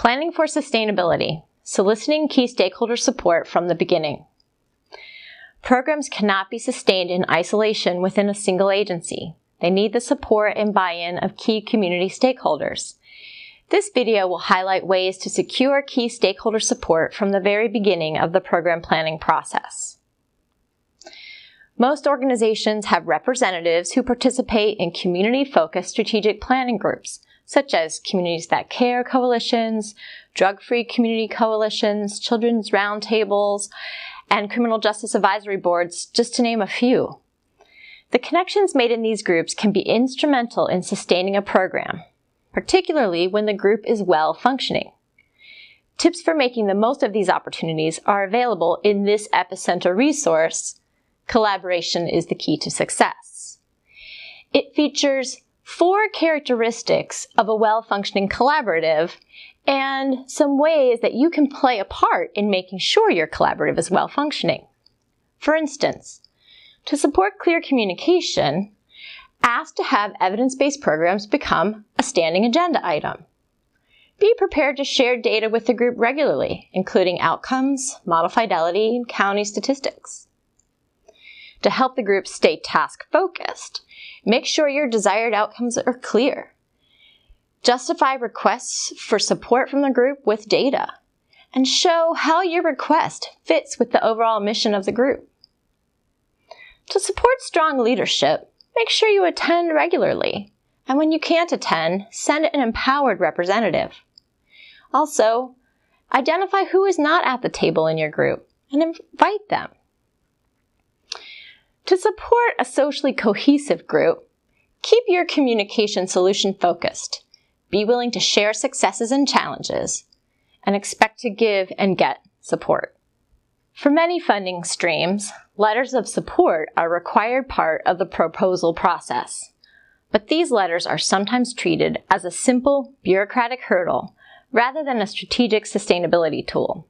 Planning for sustainability, soliciting key stakeholder support from the beginning. Programs cannot be sustained in isolation within a single agency. They need the support and buy-in of key community stakeholders. This video will highlight ways to secure key stakeholder support from the very beginning of the program planning process. Most organizations have representatives who participate in community-focused strategic planning groups, such as Communities That Care coalitions, drug-free community coalitions, children's roundtables, and criminal justice advisory boards, just to name a few. The connections made in these groups can be instrumental in sustaining a program, particularly when the group is well functioning. Tips for making the most of these opportunities are available in this Epicenter resource, Collaboration is the Key to Success. It features 4 characteristics of a well-functioning collaborative and some ways that you can play a part in making sure your collaborative is well-functioning. For instance, to support clear communication, ask to have evidence-based programs become a standing agenda item. Be prepared to share data with the group regularly, including outcomes, model fidelity, and county statistics. To help the group stay task-focused, make sure your desired outcomes are clear. Justify requests for support from the group with data, and show how your request fits with the overall mission of the group. To support strong leadership, make sure you attend regularly, and when you can't attend, send an empowered representative. Also, identify who is not at the table in your group and invite them. To support a socially cohesive group, keep your communication solution focused. Be willing to share successes and challenges, and expect to give and get support. For many funding streams, letters of support are a required part of the proposal process, but these letters are sometimes treated as a simple bureaucratic hurdle rather than a strategic sustainability tool.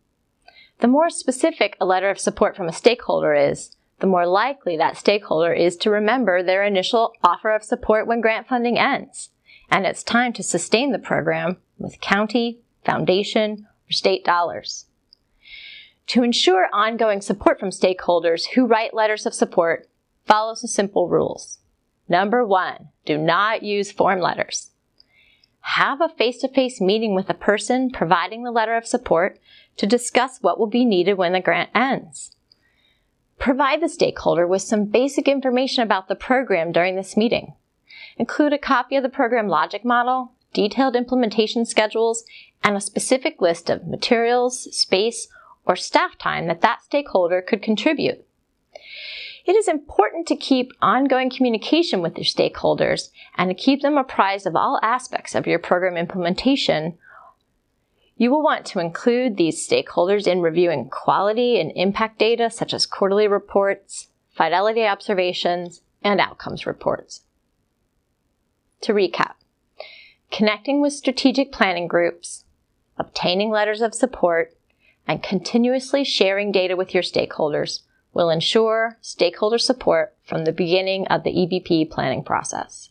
The more specific a letter of support from a stakeholder is, the more likely that stakeholder is to remember their initial offer of support when grant funding ends, and it's time to sustain the program with county, foundation, or state dollars. To ensure ongoing support from stakeholders who write letters of support, follow some simple rules. Number 1, do not use form letters. Have a face-to-face meeting with the person providing the letter of support to discuss what will be needed when the grant ends. Provide the stakeholder with some basic information about the program during this meeting. Include a copy of the program logic model, detailed implementation schedules, and a specific list of materials, space, or staff time that stakeholder could contribute. It is important to keep ongoing communication with your stakeholders and to keep them apprised of all aspects of your program implementation. You will want to include these stakeholders in reviewing quality and impact data such as quarterly reports, fidelity observations, and outcomes reports. To recap, connecting with strategic planning groups, obtaining letters of support, and continuously sharing data with your stakeholders will ensure stakeholder support from the beginning of the EBP planning process.